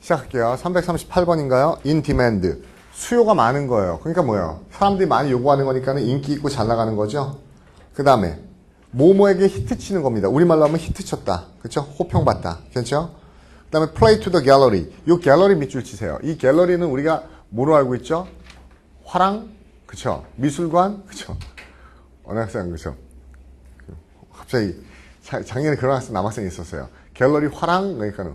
시작할게요. 338번인가요? In demand. 수요가 많은 거예요. 그러니까 뭐예요? 사람들이 많이 요구하는 거니까 인기 있고 잘 나가는 거죠. 그 다음에 뭐뭐에게 히트 치는 겁니다. 우리말로 하면 히트 쳤다. 그렇죠? 호평받다. 괜찮죠? 그 다음에 play to the gallery. 이 갤러리 밑줄 치세요. 이 갤러리는 우리가 뭐로 알고 있죠? 화랑, 그쵸? 미술관, 그쵸? 어느 학생, 그쵸? 갑자기 작년에 그런 학생, 남학생이 있었어요. 갤러리 화랑, 그러니까는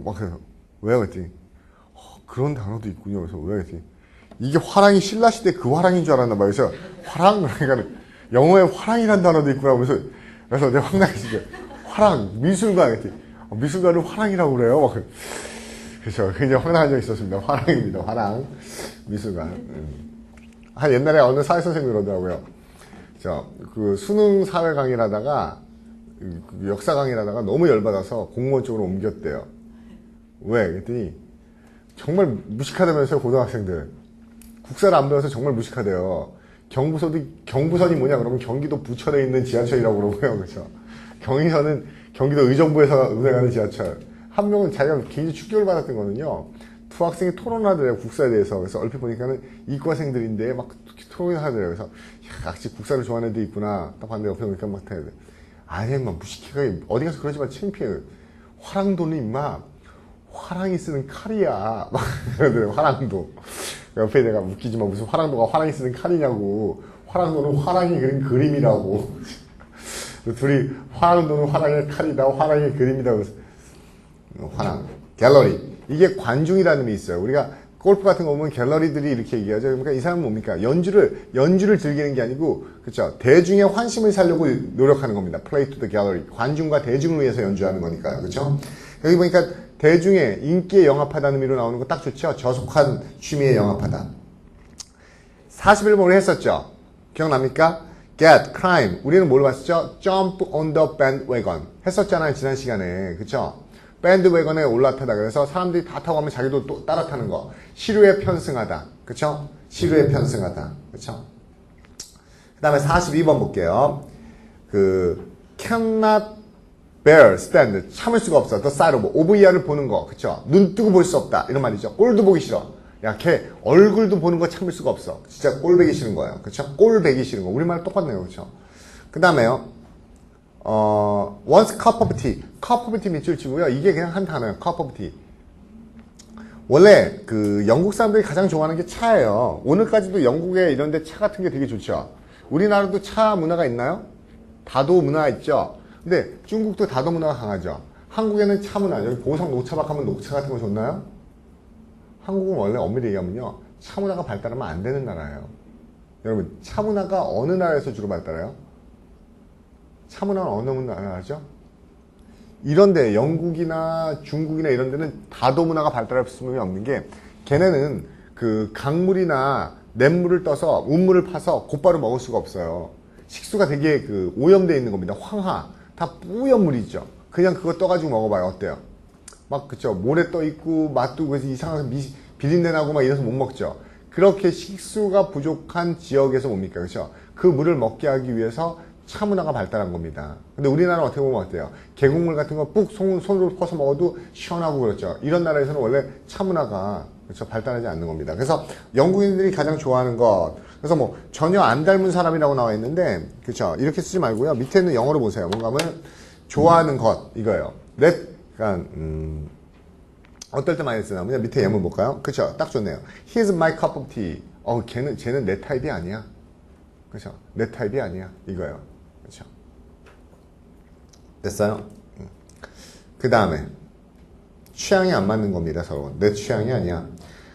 막 그래서 왜 그랬더니 그런 단어도 있군요. 그래서 왜 그랬더니 이게 화랑이 신라시대 그 화랑인 줄 알았나 봐요. 그래서 화랑, 그러니까는 영어에 화랑이라는 단어도 있구나. 그래서 내가 황당했어요. 화랑, 미술관, 그랬더니 미술관을 화랑이라고 그래요. 막 그래서 굉장히 황당한 적이 있었습니다. 화랑입니다. 화랑, 미술관. 옛날에 어느 사회 선생님이 그러더라고요. 그 수능 사회 강의를 하다가 그 역사 강의를 하다가 너무 열받아서 공무원 쪽으로 옮겼대요. 왜? 그랬더니 정말 무식하다면서요. 고등학생들 국사를 안 배워서 정말 무식하대요. 경부선이 뭐냐 그러면 경기도 부천에 있는 지하철이라고 그러고요. 그렇죠? 경의선은 경기도 의정부에서 운행하는 지하철. 한 명은 자기가 굉장히 충격을 받았던 거는요. 두 학생이 토론하더래요. 국사에 대해서. 그래서 얼핏 보니까는 이과생들인데 막 토론하더래요. 그래서 역시 국사를 좋아하는 애들이 있구나. 딱 봤는데 옆에 보니까 막 타야 돼. 아니 막 무식해가 어디 가서 그러지 마. 창피해. 화랑도는 임마 화랑이 쓰는 칼이야. 막 그러더래요. 화랑도. 옆에 내가 웃기지만 무슨 화랑도가 화랑이 쓰는 칼이냐고. 화랑도는 화랑이 그린 그림이라고. 둘이 화랑도는 화랑의 칼이다. 화랑의 그림이다. 그래서 화랑. 갤러리. 이게 관중이라는 의미 있어요. 우리가 골프 같은 거 보면 갤러리들이 이렇게 얘기하죠. 그러니까 이 사람은 뭡니까? 연주를 즐기는 게 아니고, 그쵸? 대중의 환심을 사려고 노력하는 겁니다. Play to the gallery. 관중과 대중을 위해서 연주하는 거니까요. 그쵸? 여기 보니까 대중의 인기에 영합하다는 의미로 나오는 거 딱 좋죠? 저속한 취미에 영합하다. 41번을 했었죠? 기억납니까? Get, climb. 우리는 뭘 봤었죠? Jump on the bandwagon. 했었잖아요. 지난 시간에. 그쵸? 밴드웨건에 올라타다. 그래서 사람들이 다 타고 가면 자기도 또 따라 타는 거. 시류에 편승하다. 그쵸? 시류에 편승하다. 그쵸? 그 다음에 42번 볼게요. cannot bear, stand. 참을 수가 없어. the sight of. OVR을 보는 거. 그쵸? 눈 뜨고 볼 수 없다. 이런 말이죠. 꼴도 보기 싫어. 야, 걔 얼굴도 보는 거 참을 수가 없어. 진짜 꼴 보기 싫은 거예요. 그쵸? 꼴 보기 싫은 거. 우리말 똑같네요. 그쵸? 그 다음에요. once cup of tea. cup of tea 밑줄 치고요. 이게 그냥 한 단어예요. cup of tea. 원래 그 영국 사람들이 가장 좋아하는 게 차예요. 오늘까지도 영국에 이런 데 차 같은 게 되게 좋죠. 우리나라도 차 문화가 있나요? 다도 문화 있죠. 근데 중국도 다도 문화가 강하죠. 한국에는 차 문화. 여기 보성 녹차박 하면 녹차 같은 거 좋나요? 한국은 원래 엄밀히 얘기하면요. 차 문화가 발달하면 안 되는 나라예요. 여러분, 차 문화가 어느 나라에서 주로 발달해요? 차 문화는 어느 나라죠? 이런데 영국이나 중국이나 이런 데는 다도 문화가 발달할 수밖에 없는 게 걔네는 그 강물이나 냇물을 떠서 운물을 파서 곧바로 먹을 수가 없어요. 식수가 되게 그 오염되어 있는 겁니다. 황화. 다 뿌연 물이죠. 그냥 그거 떠가지고 먹어봐요. 어때요? 막 그쵸. 모래 떠 있고 맛도 그래서 이상하게 비린내 나고 막 이래서 못 먹죠. 그렇게 식수가 부족한 지역에서 뭡니까? 그쵸? 그 물을 먹게 하기 위해서 차 문화가 발달한 겁니다. 근데 우리나라는 어떻게 보면 어때요? 계곡물 같은 거 뿍 손으로 퍼서 먹어도 시원하고 그렇죠. 이런 나라에서는 원래 차 문화가 그렇죠? 발달하지 않는 겁니다. 그래서 영국인들이 가장 좋아하는 것. 그래서 뭐 전혀 안 닮은 사람이라고 나와 있는데 그렇죠? 이렇게 쓰지 말고요. 밑에는 영어로 보세요. 뭔가 하면 좋아하는 것 이거예요. 그러니까 어떨 때 많이 쓰나? 그냥 밑에 예문 볼까요? 그렇죠? 딱 좋네요. Here's my cup of tea. 쟤는 내 타입이 아니야. 그렇죠? 내 타입이 아니야. 이거예요. 그렇죠? 됐어요? 그 다음에 취향이 안 맞는 겁니다. 서로. 내 취향이 아니야.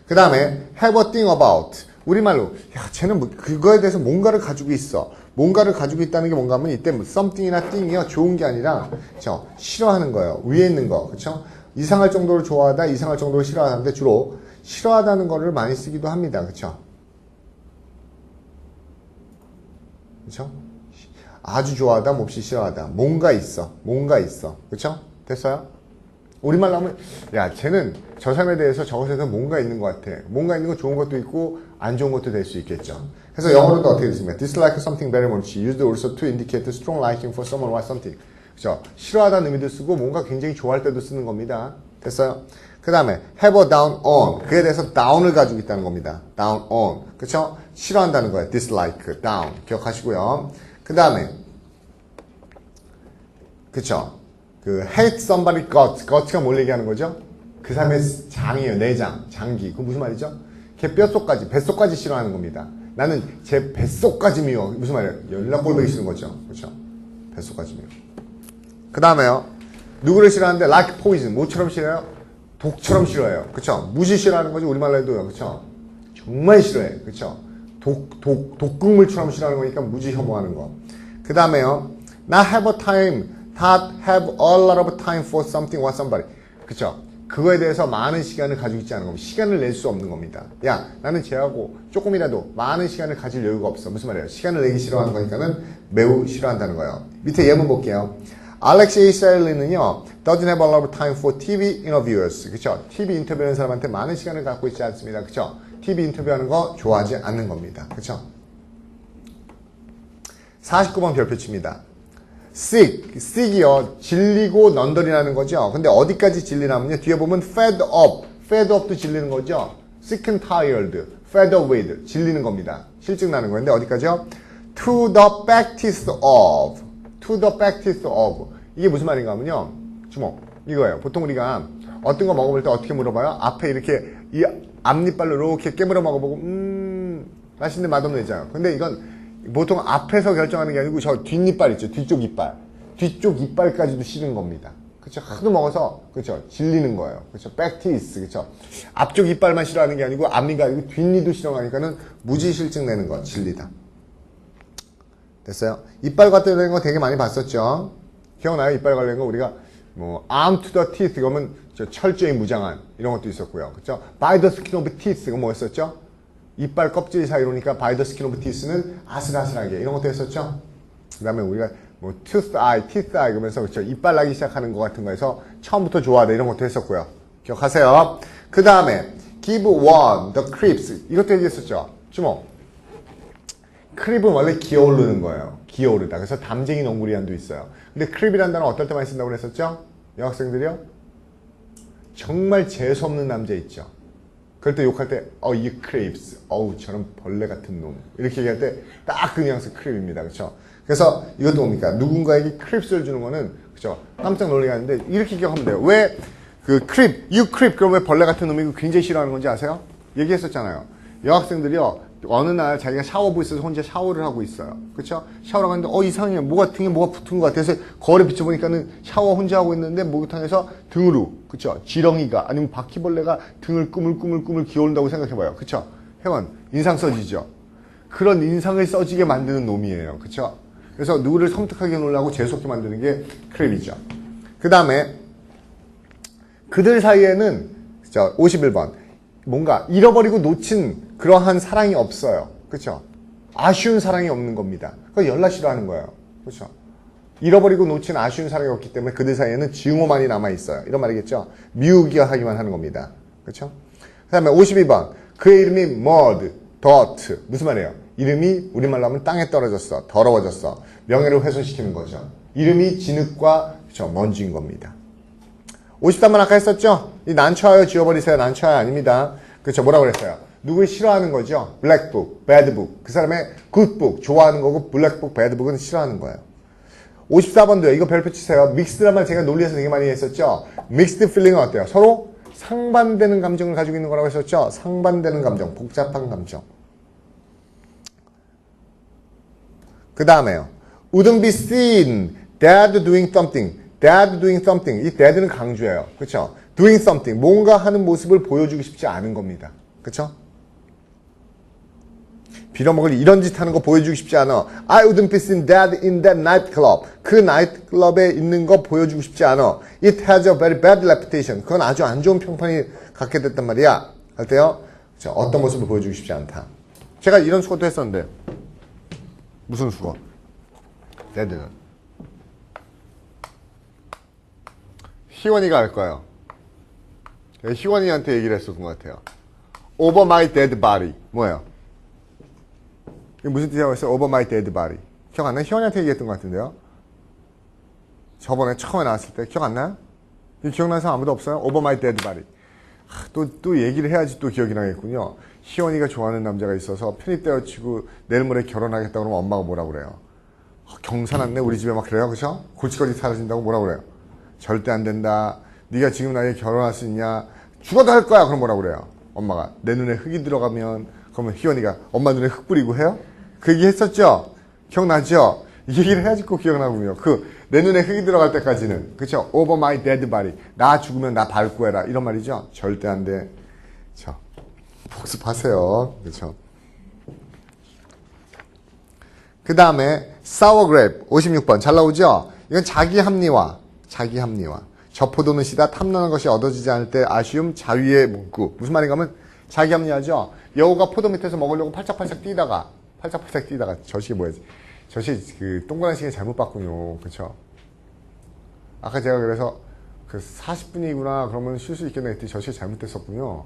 그 다음에 have a thing about. 우리말로 야 쟤는 뭐 그거에 대해서 뭔가를 가지고 있어. 뭔가를 가지고 있다는 게 뭔가 하면 이때 something이나 thing이요. 좋은 게 아니라 그렇죠? 싫어하는 거예요. 위에 있는 거. 그렇죠? 이상할 정도로 좋아하다. 이상할 정도로 싫어하는데 주로 싫어하다는 거를 많이 쓰기도 합니다. 그렇죠? 그렇죠? 아주 좋아하다, 몹시 싫어하다. 뭔가 있어. 그렇죠? 됐어요? 우리말로 하면 야, 쟤는 저 사람에 대해서 저것에서 뭔가 있는 것 같아. 뭔가 있는 거 좋은 것도 있고 안 좋은 것도 될 수 있겠죠. 그래서 영어로도 어떻게 됐습니까? dislike something very much. used also to indicate strong liking for someone or something. 그렇죠? 싫어하다는 의미도 쓰고 뭔가 굉장히 좋아할 때도 쓰는 겁니다. 됐어요? 그 다음에 have a down on. 그에 대해서 down을 가지고 있다는 겁니다. down on. 그쵸? 싫어한다는 거예요. dislike, down. 기억하시고요. 그 다음에 그쵸? 그 hate somebody gut가 뭘 얘기하는 거죠? 그 사람의 장이에요. 내장, 장기. 그 무슨 말이죠? 걔 뱃속까지 싫어하는 겁니다. 나는 제 뱃속까지 미워. 무슨 말이에요? 연락 꼴보기 싫은 거죠. 그쵸? 뱃속까지 미워. 그 다음에요. 누구를 싫어하는데 like poison. 뭐처럼 싫어요? 독처럼 싫어해요. 그쵸? 무지 싫어하는 거지. 우리말로 해도요. 그쵸? 정말 싫어해. 그쵸? 독극물처럼 싫어하는 거니까 무지 혐오하는 거. 그 다음에요. not have a time, not have a lot of time for something or somebody. 그쵸? 그거에 대해서 많은 시간을 가지고 있지 않은 겁니다. 시간을 낼 수 없는 겁니다. 야, 나는 쟤하고 조금이라도 많은 시간을 가질 여유가 없어. 무슨 말이에요? 시간을 내기 싫어하는 거니까는 매우 싫어한다는 거예요. 밑에 예문 볼게요. 알렉세이 셀리는요, doesn't have a lot of time for TV interviewers. 그쵸? TV 인터뷰하는 사람한테 많은 시간을 갖고 있지 않습니다. 그쵸? TV 인터뷰하는 거 좋아하지 않는 겁니다. 그쵸? 49번 별표치입니다. sick이요. 질리고 넌더리라는 거죠. 근데 어디까지 질리냐면요. 뒤에 보면 fed up도 질리는 거죠. sick and tired, fed up with, 질리는 겁니다. 실증 나는 건데 어디까지요? to the practice of. 이게 무슨 말인가 하면요. 주목. 이거예요. 보통 우리가 어떤 거 먹어볼 때 어떻게 물어봐요? 앞에 이렇게 이 앞니빨로 이렇게 깨물어 먹어보고 맛있는데 맛없는 있잖아요. 근데 이건 보통 앞에서 결정하는 게 아니고 저 뒷니빨 있죠. 뒤쪽 이빨까지도 싫은 겁니다. 그쵸? 하도 먹어서 그쵸? 질리는 거예요. 그쵸? 백티스 그쵸? 앞쪽 이빨만 싫어하는 게 아니고 앞니가 아니고 뒷니도 싫어하니까는 무지 실증 내는 거 질리다. 됐어요? 이빨 관련된 거 되게 많이 봤었죠? 기억나요? 이빨 관련된 거 우리가 뭐 arm to the teeth 이거면 철저히 무장한 이런 것도 있었고요. 그쵸? by the skin of teeth 이거 뭐였었죠? 이빨 껍질 사이로니까 by the skin of teeth는 아슬아슬하게 이런 것도 했었죠. 그 다음에 우리가 뭐 tooth eye, teeth eye 그러면서 그렇죠. 이빨 나기 시작하는 것 같은 거에서 처음부터 좋아하다 이런 것도 했었고요. 기억하세요. 그 다음에 give one the creeps 이것도 얘기했었죠. 주목. 크립은 원래 기어오르는 거예요. 기어오르다. 그래서 담쟁이 농구리안도 있어요. 근데 크립이라는 단어 어떨 때 많이 쓴다고 그랬었죠? 여학생들이요? 정말 재수없는 남자 있죠. 그럴 때 욕할 때, you creeps. 어우, 저런 벌레 같은 놈. 이렇게 얘기할 때 딱 그 뉘앙스 크립입니다. 그쵸? 그래서 이것도 뭡니까? 누군가에게 크립스를 주는 거는, 그쵸? 깜짝 놀라게 하는데, 이렇게 기억하면 돼요. 왜, 그 크립, you creep, 그럼 왜 벌레 같은 놈이고 굉장히 싫어하는 건지 아세요? 얘기했었잖아요. 여학생들이요, 어느 날 자기가 샤워부 있어서 혼자 샤워를 하고 있어요. 그쵸? 샤워를 하는데, 이상해. 등에 뭐가 붙은 것 같아서 거울에 비춰보니까는 샤워 혼자 하고 있는데 목욕탕에서 등으로, 그쵸? 지렁이가, 아니면 바퀴벌레가 등을 꾸물꾸물 기어온다고 생각해봐요. 그쵸? 회원, 인상 써지죠? 그런 인상을 써지게 만드는 놈이에요. 그쵸? 그래서 누구를 섬뜩하게 놀라고 재수없게 만드는 게 크랩이죠. 그 다음에, 그들 사이에는, 51번. 뭔가 잃어버리고 놓친 그러한 사랑이 없어요. 그렇죠? 아쉬운 사랑이 없는 겁니다. 그거 열나 싫어하는 거예요. 그렇죠? 잃어버리고 놓친 아쉬운 사랑이 없기 때문에 그들 사이에는 증오만이 남아있어요. 이런 말이겠죠? 미우기하기만 하는 겁니다. 그렇죠? 그 다음에 52번. 그의 이름이 mud, dirt. 무슨 말이에요? 이름이 우리말로 하면 땅에 떨어졌어. 더러워졌어. 명예를 훼손시키는 거죠. 이름이 진흙과 그렇죠? 먼지인 겁니다. 53번 아까 했었죠? 이 난처하여 지워버리세요. 난처하여 아닙니다. 그렇죠? 뭐라고 그랬어요? 누굴 싫어하는 거죠? black book, bad book. 그 사람의 good book, 좋아하는 거고 black book, bad book은 싫어하는 거예요. 54번도요. 이거 별표 치세요. 믹스란 말 제가 논리에서 되게 많이 했었죠? mixed feeling은 어때요? 서로 상반되는 감정을 가지고 있는 거라고 했었죠? 상반되는 감정, 복잡한 감정. 그 다음에요. wouldn't be seen, dad doing something. dad doing something. 이 dad는 강조예요. 그쵸? doing something. 뭔가 하는 모습을 보여주고 싶지 않은 겁니다. 그쵸? 빌어먹을 이런 짓 하는 거 보여주고 싶지 않아. I wouldn't be seen dead in that nightclub. 그 나이트클럽에 있는 거 보여주고 싶지 않아. It has a very bad reputation. 그건 아주 안 좋은 평판이 갖게 됐단 말이야. 할 때요. 그쵸? 어떤 모습을 보여주고 싶지 않다. 제가 이런 수고도 했었는데. 무슨 수고? dead는. 희원이가 알 거예요. 희원이한테 얘기를 했었던 것 같아요. Over my dead body. 뭐예요? 이게 무슨 뜻이라고 했어요? Over my dead body. 기억 안 나요? 희원이한테 얘기했던 것 같은데요. 저번에 처음에 나왔을 때 기억 안 나요? 이 기억나는 사람 아무도 없어요? Over my dead body. 또 얘기를 해야지 또 기억이 나겠군요. 희원이가 좋아하는 남자가 있어서 편입되어 치고 내일 모레 결혼하겠다고 그러면 엄마가 뭐라고 그래요? 경사났네 우리 집에 막 그래요, 그쵸? 골칫거리 사라진다고 뭐라고 그래요? 절대 안 된다. 네가 지금 나에게 결혼할 수 있냐? 죽어도 할 거야. 그럼 뭐라고 그래요? 엄마가 내 눈에 흙이 들어가면 그러면 희원이가 엄마 눈에 흙 뿌리고 해요? 그 얘기 했었죠? 기억나죠? 이 얘기를 해야지 꼭 기억나군요. 내 눈에 흙이 들어갈 때까지는 그쵸? Over my dead body. 나 죽으면 나 밟고 해라. 이런 말이죠? 절대 안 돼. 자, 복습하세요. 그쵸? 그 다음에 sour grape 56번 잘 나오죠? 이건 자기 합리화. 저 포도는 시다 탐나는 것이 얻어지지 않을 때 아쉬움 자위의 문구. 무슨 말인가 하면 자기 합리화죠. 여우가 포도 밑에서 먹으려고 팔짝팔짝 뛰다가 저시 뭐야지? 저시 그 동그란 시계 잘못 봤군요. 그쵸? 아까 제가 그래서 40분이구나 그러면 쉴 수 있겠네 했더니 저시 잘못됐었군요.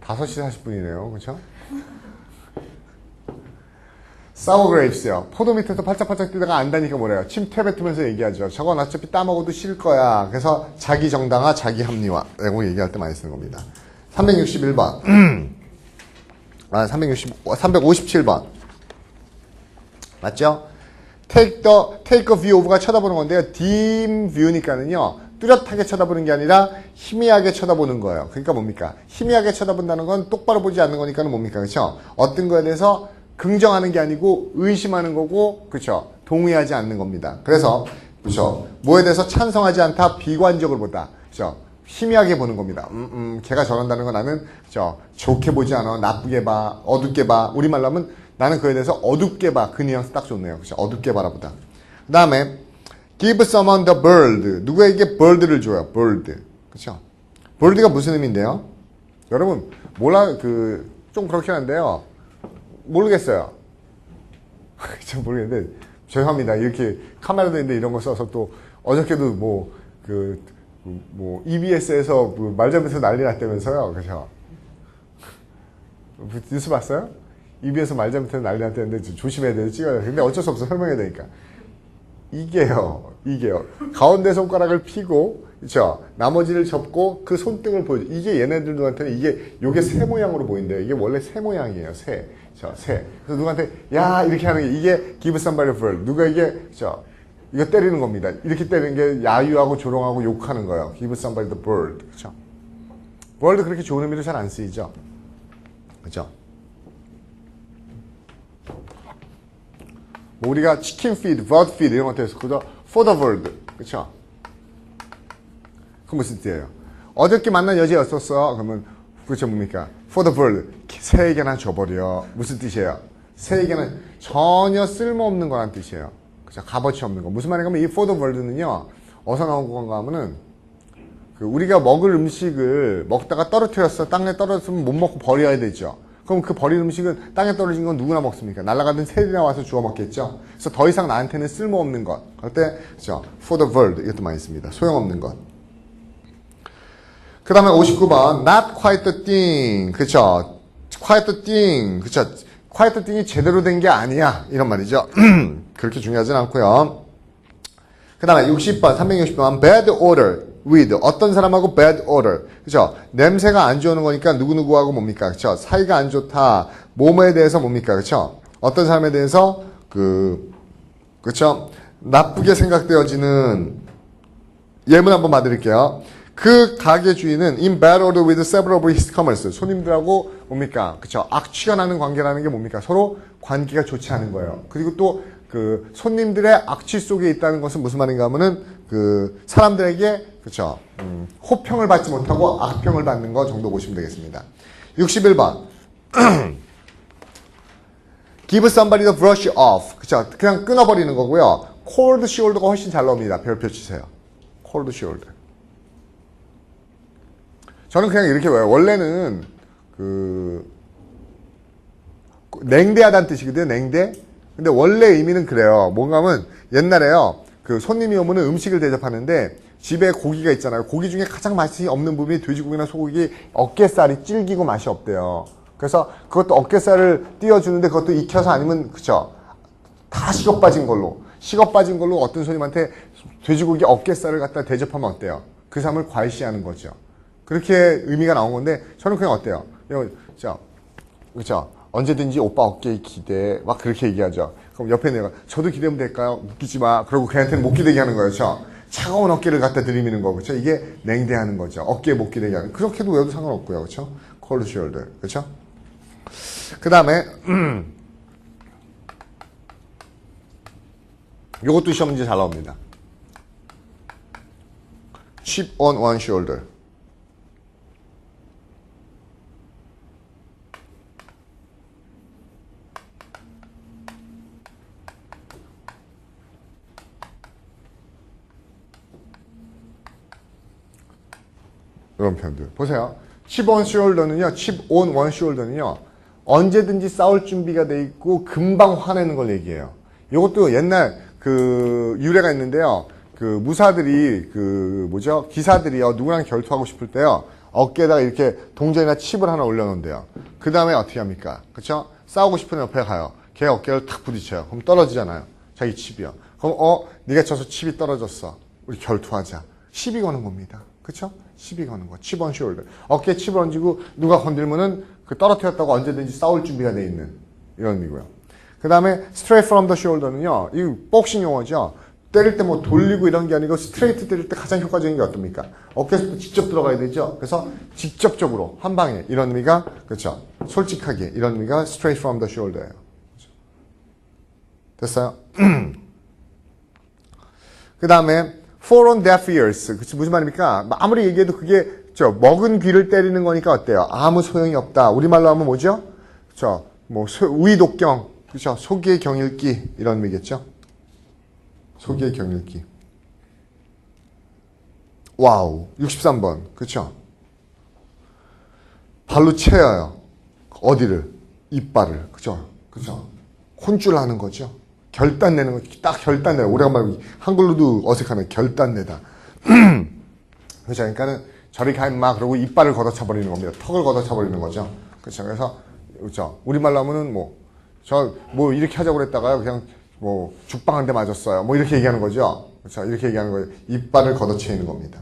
5시 40분이네요. 그쵸? sour grapes요. 포도 밑에서 팔짝팔짝 뛰다가 안다니까 뭐래요? 침태 뱉으면서 얘기하죠. 저건 어차피 따먹어도 싫을 거야. 그래서 자기 정당화, 자기 합리화. 라고 얘기할 때 많이 쓰는 겁니다. 361번. 357번. 맞죠? take a view of가 쳐다보는 건데요. dim view니까는요. 뚜렷하게 쳐다보는 게 아니라 희미하게 쳐다보는 거예요. 그러니까 뭡니까? 희미하게 쳐다본다는 건 똑바로 보지 않는 거니까는 뭡니까? 그렇죠? 어떤 거에 대해서 긍정하는 게 아니고 의심하는 거고, 그렇죠? 동의하지 않는 겁니다. 그래서 그렇죠? 뭐에 대해서 찬성하지 않다, 비관적으로 보다, 그렇죠? 희미하게 보는 겁니다. 걔가 저런다는 건 나는 그렇죠? 좋게 보지 않아, 나쁘게 봐, 어둡게 봐. 우리말로 하면 나는 그에 대해서 어둡게 봐. 그 뉘앙스 딱 좋네요. 그렇죠? 어둡게 바라보다. 그 다음에 give someone the bird. 누구에게 bird를 줘요. bird. 그렇죠? bird가 무슨 의미인데요? 여러분 좀 그렇긴 한데요. 모르겠어요. 좀 모르겠는데 죄송합니다. 이렇게 카메라도 있는데 이런 거 써서 또 어저께도 EBS에서 말 잘못해서 난리 났다면서요. 그죠? 뉴스 봤어요? EBS 말 잘못해서 난리 났다는데 조심해야 돼요. 찍어야 돼요. 근데 어쩔 수 없어. 설명해야 되니까. 이게요. 가운데 손가락을 피고, 그쵸? 나머지를 접고 그 손등을 보여줘. 이게 얘네들한테는 요게 새 모양으로 보인대요. 이게 원래 새 모양이에요. 새. 그래서 누구한테, 야! 이렇게 하는 게, 이게 give somebody a bird. 누구에게, 그쵸? 이거 때리는 겁니다. 이렇게 때리는 게 야유하고 조롱하고 욕하는 거예요. give somebody the bird. 그쵸? bird 그렇게 좋은 의미로 잘 안 쓰이죠? 그쵸? 우리가 치킨 feed, bird feed 이런 것도 해서 그죠? for the bird. 그쵸? 그 무슨 뜻이에요? 어저께 만난 여자였었어. 그러면 그렇죠 뭡니까? For the bird. 새에게나 줘버려. 무슨 뜻이에요? 새에게는 전혀 쓸모없는 거란 뜻이에요. 그죠? 값어치 없는 거. 무슨 말인가 하면 이 for the bird는요. 어디서 나온 건가 하면은 우리가 먹을 음식을 먹다가 떨어뜨렸어. 땅에 떨어졌으면 못 먹고 버려야 되죠. 그럼 그 버린 음식은 땅에 떨어진 건 누구나 먹습니까? 날아가던 새들이나 와서 주워 먹겠죠? 그래서 더 이상 나한테는 쓸모없는 것. 그럴 때, 그죠? For the bird. 이것도 많이 씁니다. 소용없는 것. 그 다음에 59번. Not quite the thing. 그쵸? Quite the thing. 그쵸? Quite the thing이 제대로 된 게 아니야. 이런 말이죠. 그렇게 중요하진 않고요. 그 다음에 60번. 360번. Bad odor. with 어떤 사람하고 bad odor. 그죠? 냄새가 안 좋은 거니까 누구누구하고 뭡니까? 그죠? 사이가 안 좋다. 뭐뭐에 대해서 뭡니까? 그죠? 어떤 사람에 대해서 그죠? 나쁘게 생각되어지는 예문 한번 봐드릴게요. 그 가게 주인은 in bad odor with several of his customers. 손님들하고 뭡니까? 그죠? 악취가 나는 관계라는 게 뭡니까? 서로 관계가 좋지 않은 거예요. 그리고 또 손님들의 악취 속에 있다는 것은 무슨 말인가 하면은 사람들에게 그쵸 호평을 받지 못하고 악평을 받는 거 정도 보시면 되겠습니다. 61번 give somebody the brush off. 그쵸 그냥 끊어버리는 거고요. cold shoulder가 훨씬 잘 나옵니다. 별표 치세요. cold shoulder. 저는 그냥 이렇게 외워요. 원래는 냉대하다는 뜻이거든요. 냉대. 근데 원래 의미는 그래요. 뭔가 하면 옛날에요. 손님이 오면은 음식을 대접하는데 집에 고기가 있잖아요. 고기 중에 가장 맛이 없는 부분이 돼지고기나 소고기 어깨살이 질기고 맛이 없대요. 그래서 그것도 어깨살을 띄워주는데 그것도 익혀서 아니면 그쵸? 다 식어 빠진 걸로 어떤 손님한테 돼지고기 어깨살을 갖다 대접하면 어때요? 그 삶을 과시하는 거죠. 그렇게 의미가 나온 건데 저는 그냥 어때요? 그죠? 언제든지 오빠 어깨에 기대 막 그렇게 얘기하죠. 그럼 옆에 내가 저도 기대면 될까요? 웃기지 마. 그러고 걔한테는 못 기대게 하는 거예요. 그렇죠? 차가운 어깨를 갖다 들이미는 거 그렇죠? 이게 냉대하는 거죠. 어깨에 못 기대게 하는. 그렇게도 외워도 상관없고요. 그렇죠? cold shoulder. 그렇죠? 그다음에 요것도 시험 문제 잘 나옵니다. chip on one shoulder. 이런 표현들. 보세요. chip on shoulder는요, chip on one shoulder는요, 언제든지 싸울 준비가 돼 있고, 금방 화내는 걸 얘기해요. 이것도 옛날 그 유래가 있는데요. 그 무사들이, 기사들이요, 누구랑 결투하고 싶을 때요, 어깨에다가 이렇게 동전이나 칩을 하나 올려놓은대요. 그 다음에 어떻게 합니까? 그쵸? 싸우고 싶은 옆에 가요. 걔 어깨를 탁 부딪혀요. 그럼 떨어지잖아요. 자기 칩이요. 그럼, 네가 쳐서 칩이 떨어졌어. 우리 결투하자. 시비 거는 겁니다. 그쵸? 시비 거는 거. 칩 on shoulder. 어깨에 칩을 얹고 누가 건들면은 그 떨어뜨렸다고 언제든지 싸울 준비가 돼 있는 이런 의미고요. 그 다음에 straight from the shoulder는요. 이 복싱 용어죠. 때릴 때 뭐 돌리고 이런 게 아니고 스트레이트 때릴 때 가장 효과적인 게 어떻습니까? 어깨에서 직접 들어가야 되죠. 그래서 직접적으로 한 방에 이런 의미가 그렇죠. 솔직하게 이런 의미가 straight from the shoulder예요. 됐어요? 그 다음에 fall on deaf ears. 그치, 무슨 말입니까? 아무리 얘기해도 그게, 먹은 귀를 때리는 거니까 어때요? 아무 소용이 없다. 우리말로 하면 뭐죠? 우이독경. 그쵸? 소기의 경읽기. 이런 의미겠죠? 소기의 경읽기. 와우. 63번. 그쵸? 발로 채여요. 어디를? 이빨을. 그쵸? 혼쭐 하는 거죠. 결단 내는 거, 딱 결단 내요. 오래간만에 한글로도 어색하네. 결단 내다. 그렇죠. 그러니까는 저리 가 임마 그러고 이빨을 걷어차 버리는 겁니다. 턱을 걷어차 버리는 거죠. 그렇죠. 그래서 그렇죠. 우리말로 하면은 이렇게 하자고 그랬다가요. 그냥 죽방 한 대 맞았어요. 이렇게 얘기하는 거죠. 그렇죠. 이렇게 얘기하는 거예요. 이빨을 걷어채이는 겁니다.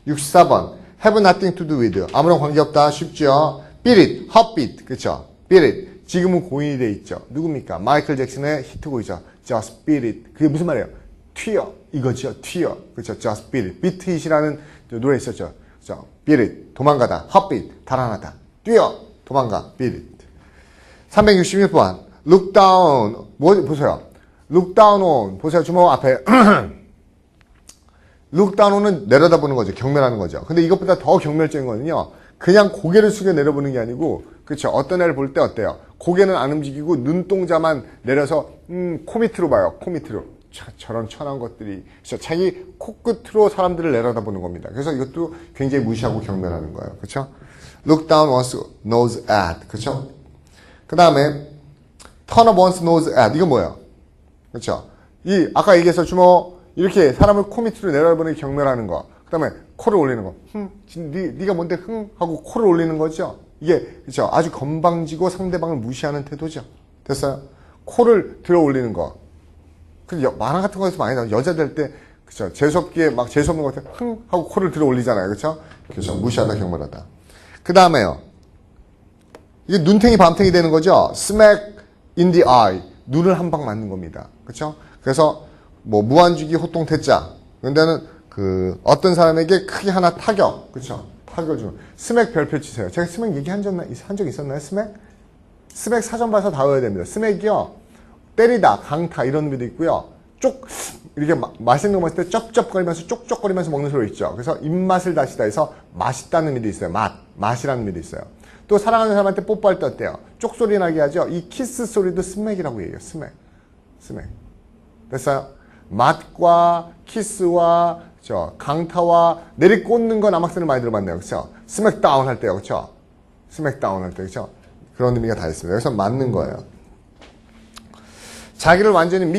64번. have nothing to do with. 아무런 관계없다. 쉽죠. beat it. heartbeat. 그렇죠. beat it. 지금은 고인이 돼 있죠. 누굽니까? 마이클 잭슨의 히트곡이죠. Just beat it. 그게 무슨 말이에요? 튀어. 이거죠. 튀어. 그렇죠. Just beat it. beat it이라는 노래 있었죠. 그렇죠. beat it. 도망가다. heartbeat. 달아나다. 뛰어. 도망가. beat it. 361번. look down. 보세요. look down on. 보세요. 주먹 앞에. look down on은 내려다보는 거죠. 경멸하는 거죠. 근데 이것보다 더 경멸적인 거는요. 그냥 고개를 숙여 내려보는 게 아니고 그렇죠. 어떤 애를 볼 때 어때요? 고개는 안 움직이고 눈동자만 내려서 코 밑으로 봐요. 코 밑으로. 저런 천한 것들이 자기 코끝으로 사람들을 내려다보는 겁니다. 그래서 이것도 굉장히 무시하고 경멸하는 거예요. 그렇죠? Look down one's nose at. 그렇죠? 그 다음에 turn up one's nose at. 이건 뭐예요? 그렇죠? 아까 얘기해서 주먹 이렇게 사람을 코 밑으로 내려다보는 게 경멸하는 거. 그 다음에 코를 올리는 거. 네가 뭔데 하고 코를 올리는 거죠. 이게 그렇죠. 아주 건방지고 상대방을 무시하는 태도죠. 됐어요? 코를 들어 올리는 거. 만화 같은 거에서 많이 나와요. 여자들 할 때 그렇죠. 재수없게 막 재수없는 것 같아 하고 코를 들어 올리잖아요. 그렇죠? 그래서 무시하다 경멸하다. 그 다음에요. 이게 눈탱이 밤탱이 되는 거죠. smack in the eye. 눈을 한 방 맞는 겁니다. 그렇죠? 그래서 무한주기 호통태자. 근데는 어떤 사람에게 크게 하나 타격. 그렇죠? 타격을 주는. 스맥 별표 치세요. 제가 스맥 얘기한 적 있었나요? 스맥? 스맥 사전 봐서 다 외워야 됩니다. 스맥이요. 때리다, 강타 이런 의미도 있고요. 이렇게 맛있는 거 먹을 때 쩝쩝거리면서 쪽쪽거리면서 먹는 소리 있죠. 그래서 입맛을 다시다 해서 맛있다는 의미도 있어요. 맛이라는 의미도 있어요. 또 사랑하는 사람한테 뽀뽀할 때 어때요? 쪽소리 나게 하죠. 이 키스 소리도 스맥이라고 얘기해요. 스맥. 됐어요? 맛과 키스와 강타와 내리꽂는 거 남학생을 많이 들어봤네요. 그렇죠? 스맥다운 할 때요. 그렇죠? 스맥다운 할 때. 그렇죠? 그런 의미가 다 있습니다. 여기서 맞는 거예요. 자기를 완전히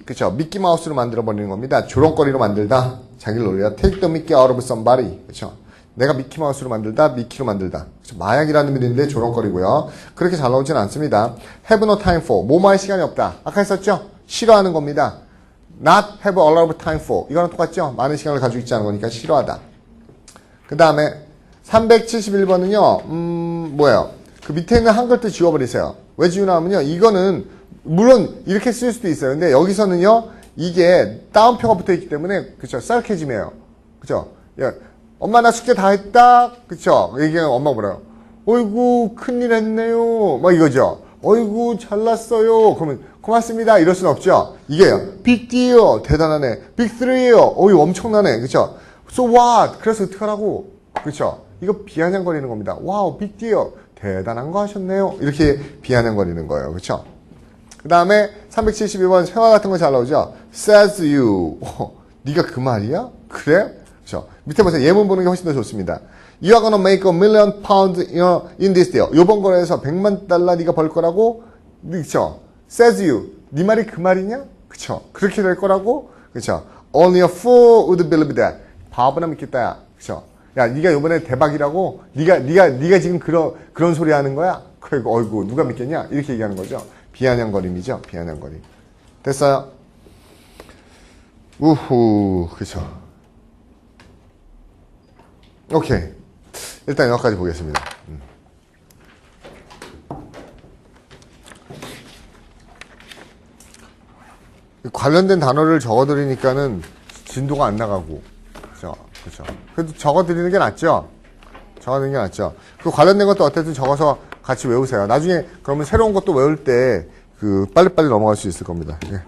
그렇죠? 미끼 마우스로 만들어 버리는 겁니다. 조롱거리로 만들다. 자기를 놀리다. Take the mickey out of somebody. 그렇죠? 내가 미키 마우스로 만들다, 미키로 만들다. 그렇죠? 마약이라는 의미도 있는데 조롱거리고요. 그렇게 잘 나오진 않습니다. Have no time for. 뭐뭐할 시간이 없다. 아까 했었죠? 싫어하는 겁니다. Not have a lot of time for. 이거랑 똑같죠? 많은 시간을 가지고 있지 않은 거니까 싫어하다. 그 다음에 371번은요, 뭐예요? 그 밑에 있는 한글도 지워버리세요. 왜 지우냐면요, 이거는, 물론 이렇게 쓸 수도 있어요. 근데 여기서는요, 이게 따옴표가 붙어 있기 때문에, 그쵸, 쌀케짐이에요. 그쵸? 야, 엄마 나 숙제 다 했다? 그쵸? 얘기하면 엄마가 뭐래요? 어이구, 큰일 했네요. 막 이거죠. 어이구, 잘났어요. 그러면, 고맙습니다. 이럴 순 없죠? 이게요. big deal. 대단하네. big three요. 어이, 엄청나네. 그쵸? so what? 그래서 어떡하라고? 그쵸? 이거 비아냥거리는 겁니다. 와우, big deal. 대단한 거 하셨네요. 이렇게 비아냥거리는 거예요. 그쵸? 그 다음에 372번 세화 같은 거 잘 나오죠? says you. 네가 그 말이야? 그래? 그쵸? 밑에 보세요. 예문 보는 게 훨씬 더 좋습니다. You are gonna make £1,000,000 in this deal. 요번 거래에서 100만 달러 네가 벌 거라고? 그쵸? says you. 네 말이 그 말이냐? 그쵸? 그렇게 될 거라고? 그쵸? Only a fool would believe that. 바보나 믿겠다. 그쵸? 야, 네가 요번에 대박이라고? 네가 지금 그런 소리 하는 거야? 그리고 어이구, 누가 믿겠냐? 이렇게 얘기하는 거죠. 비아냥거림이죠. 비아냥거림. 됐어요? 우후, 그쵸? 오케이. 일단 여기까지 보겠습니다. 관련된 단어를 적어드리니까는 진도가 안 나가고. 그죠? 그죠? 그래도 적어드리는 게 낫죠? 적어드리는 게 낫죠? 그 관련된 것도 어쨌든 적어서 같이 외우세요. 나중에 그러면 새로운 것도 외울 때 그 빨리빨리 넘어갈 수 있을 겁니다. 예.